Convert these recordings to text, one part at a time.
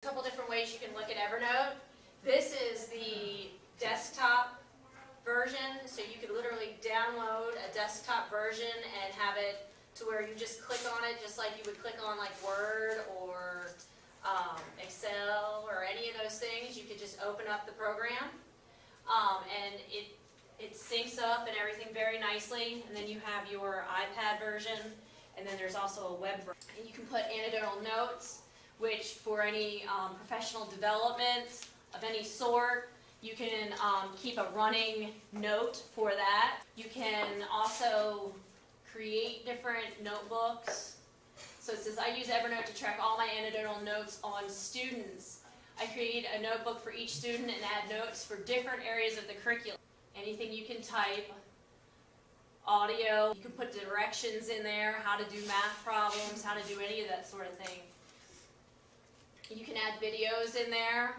A couple different ways you can look at Evernote. This is the desktop version, so you could literally download a desktop version and have it to where you just click on it just like you would click on like Word or Excel or any of those things. You could just open up the program and it syncs up and everything very nicely, and then you have your iPad version, and then there's also a web version. And you can put anecdotal notes, which for any professional development of any sort, you can keep a running note for that. You can also create different notebooks. So it says, I use Evernote to track all my anecdotal notes on students. I create a notebook for each student and add notes for different areas of the curriculum. Anything you can type, audio, you can put directions in there, how to do math problems, how to do any of that sort of thing. You can add videos in there,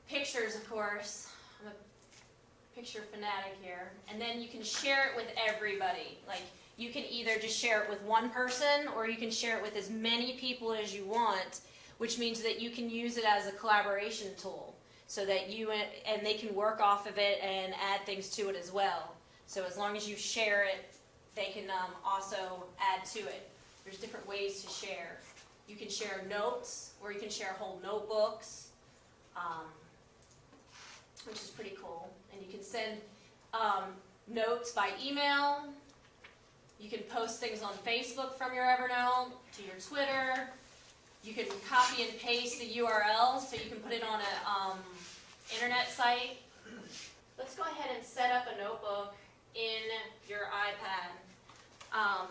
pictures of course. I'm a picture fanatic here. And then you can share it with everybody. Like, you can either just share it with one person or you can share it with as many people as you want, which means that you can use it as a collaboration tool so that you and they can work off of it and add things to it as well. So as long as you share it, they can also add to it. There's different ways to share. You can share notes, or you can share whole notebooks, which is pretty cool. And you can send notes by email. You can post things on Facebook from your Evernote to your Twitter. You can copy and paste the URLs so you can put it on an internet site. Let's go ahead and set up a notebook in your iPad.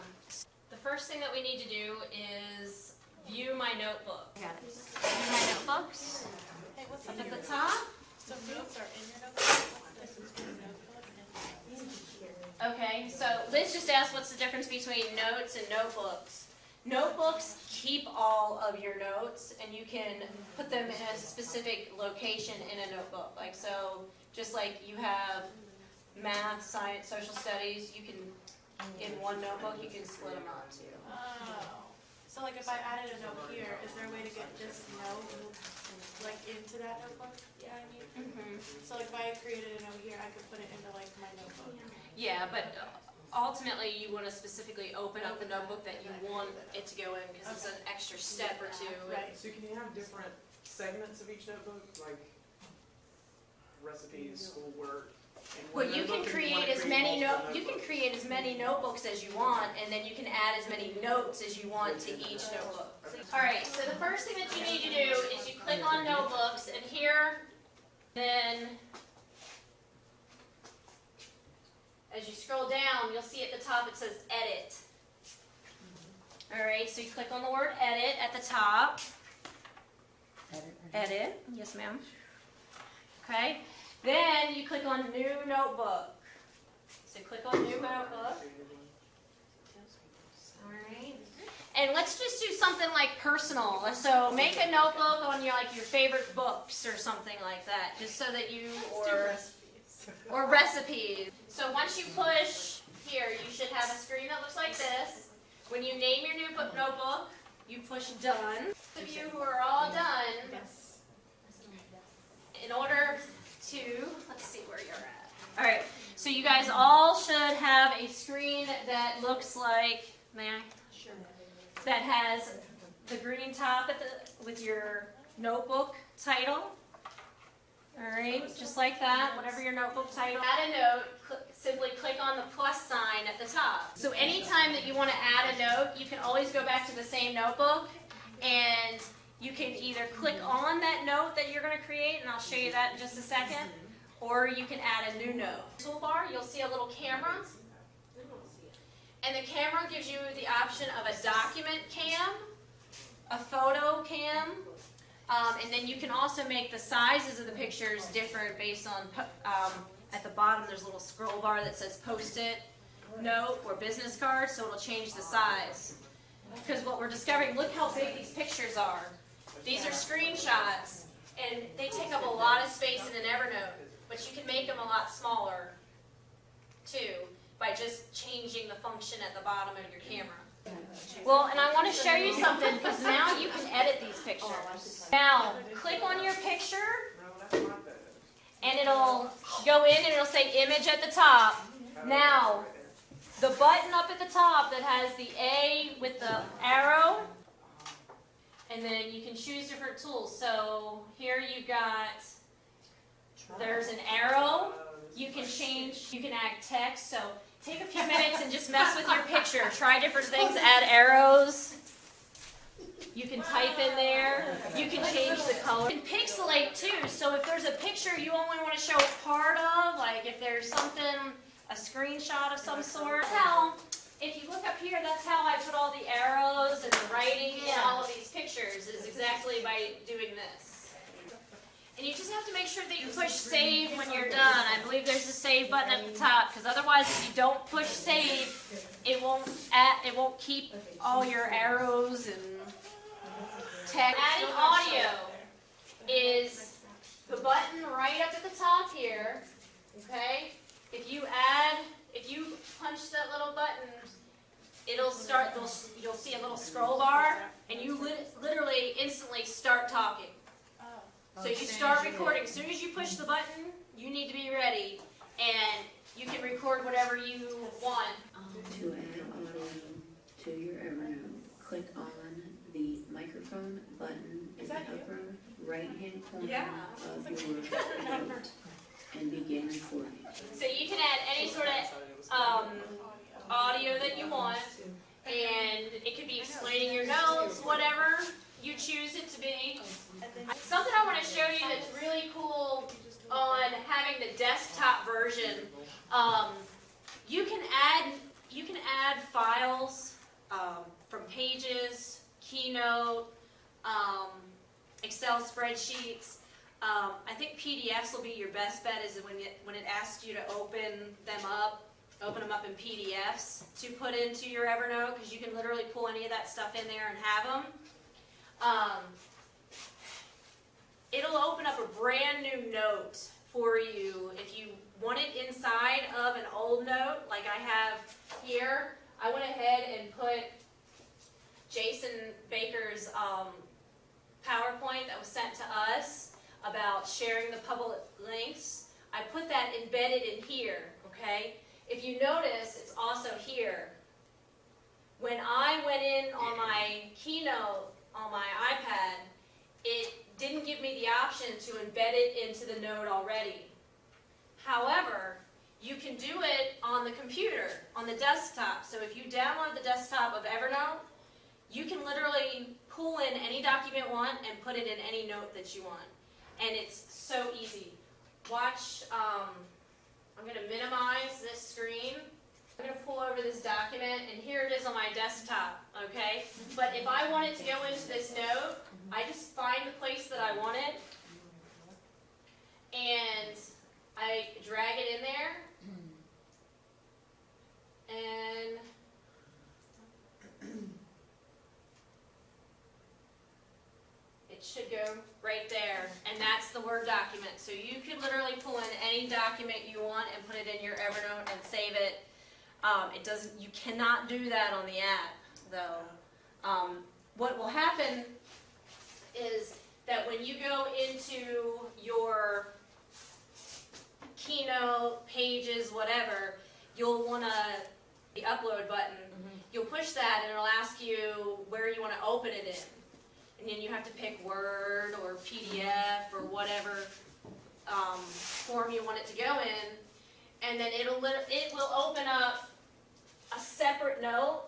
The first thing that we need to do is view my notebook. Got it. View my notebooks. Hey, what's Up at the top. So notes are in your notebook? What's the difference between notebook and Okay, so Liz just asked what's the difference between notes and notebooks. Notebooks keep all of your notes, and you can put them in a specific location in a notebook. Like, so just like you have math, science, social studies, you can, in one notebook, you can split them up too. Oh. So like if I added a note here, is there a way to get this note like into that notebook? Yeah, I mean. So like if I created a note here, I could put it into like my notebook. Yeah, but ultimately you want to specifically open up the notebook that you want it to go in, because it's an extra step or two. Right. So can you have different segments of each notebook, like recipes, schoolwork? Well, you can create as many notebooks as you want, and then you can add as many notes as you want to each notebook. All right. So the first thing that you need to do is you click on notebooks, and here, then as you scroll down, you'll see at the top it says Edit. All right. So you click on the word Edit at the top. Edit. Yes, ma'am. Okay. Then you click on New Notebook. So click on New Notebook. Alright. And let's just do something like personal. So make a notebook on your favorite books or something like that, just so that you or recipes. So once you push here, you should have a screen that looks like this. When you name your new notebook, you push Done. Those of you who are all done, in order to, let's see where you're at. All right, so you guys all should have a screen that looks like, may I? Sure. That has the green top with your notebook title. All right, just like that, whatever your notebook title. Add a note, simply click on the plus sign at the top. So anytime that you want to add a note, you can always go back to the same notebook, and you can either click on that note that you're going to create, and I'll show you that in just a second, or you can add a new note. Toolbar, you'll see a little camera, and the camera gives you the option of a document cam, a photo cam, and then you can also make the sizes of the pictures different based on, at the bottom there's a little scroll bar that says Post-it note or business card, so it'll change the size. Because what we're discovering, look how big these pictures are. These are screenshots, and they take up a lot of space in an Evernote, but you can make them a lot smaller, too, by just changing the function at the bottom of your camera. Well, and I want to show you something, because now you can edit these pictures. pictures. Now, click on your picture, No, that's my photo. and it'll go in and it'll say image at the top. Now, the button up at the top that has the A with the arrow, and then you can choose different tools. So here you've got, there's an arrow. You can change, you can add text. So take a few minutes and just mess with your picture. Try different things, add arrows. You can type in there. You can change the color. You can pixelate too. So if there's a picture you only want to show part of, like if there's something, a screenshot of some sort. That's how, if you look up here, that's how I put all the arrows and the writing in all of these pictures, is exactly by doing this. And you just have to make sure that you push save when you're done. I believe there's a save button at the top, because otherwise if you don't push save, it won't keep all your arrows and text. Adding audio is the button right up at the top here, okay? If you punch that little button, it'll start, you'll see a little scroll bar, and you literally instantly start talking. So you start recording. As soon as you push the button, you need to be ready, and you can record whatever you want. To add audio to your Evernote, click on the microphone button in the upper right-hand corner of your note and begin recording. So you can add any sort of audio that you want, and it could be explaining your notes, whatever you choose it to be. Something I want to show you that's really cool on having the desktop version. You can add files from Pages, Keynote, Excel spreadsheets. I think PDFs will be your best bet, is when it asks you to open them up in PDFs to put into your Evernote, because you can literally pull any of that stuff in there and have them. It'll open up a brand new note for you if you want it inside of an old note, like I have here. I went ahead and put Jason Baker's PowerPoint that was sent to us about sharing the public links. I put that embedded in here, okay? If you notice, it's also here. When I went in on my Keynote on my iPad, it didn't give me the option to embed it into the note already. However, you can do it on the computer, on the desktop. So if you download the desktop of Evernote, you can literally pull in any document you want and put it in any note that you want. And it's so easy. Watch, I'm going to minimize this screen. I'm going to pull over this document, and here it is on my desktop, okay? But if I want it to go into this note, I just find the place that I want it, and I drag it in there, and it should go right there, and that's the Word document. So you could literally pull in any document you want and put it in your Evernote and save it. You cannot do that on the app, though. What will happen is that when you go into your Keynote, Pages, whatever, you'll want to, the upload button, you'll push that and it'll ask you where you want to open it in. And then you have to pick Word or PDF or whatever form you want it to go in. And then it will open up a separate note.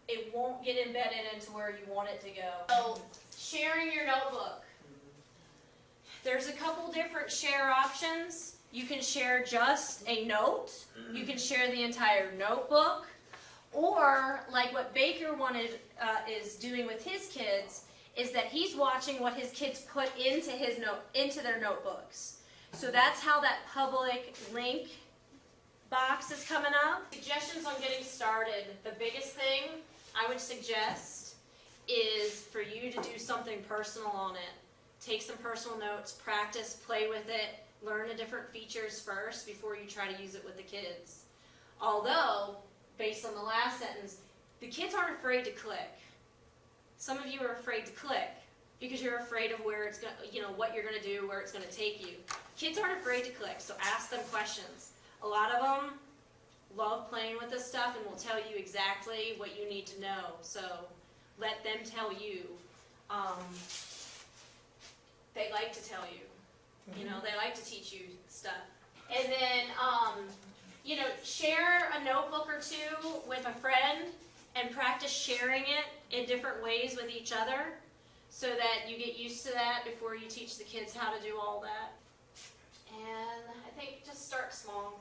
It won't get embedded into where you want it to go. So, sharing your notebook. There's a couple different share options. You can share just a note. You can share the entire notebook. Or, like what Baker is doing with his kids, is that he's watching what his kids put into their notebooks. So that's how that public link box is coming up. Suggestions on getting started. The biggest thing I would suggest is for you to do something personal on it. Take some personal notes, practice, play with it, learn the different features first before you try to use it with the kids. Although, based on the last sentence, the kids aren't afraid to click. Some of you are afraid to click. because you're afraid of where it's going to, what you're going to do, where it's going to take you. Kids aren't afraid to click, so ask them questions. A lot of them love playing with this stuff and will tell you exactly what you need to know, so let them tell you. They like to tell you. They like to teach you stuff. And then, share a notebook or two with a friend and practice sharing it in different ways with each other so that you get used to that before you teach the kids how to do all that. And I think just start small.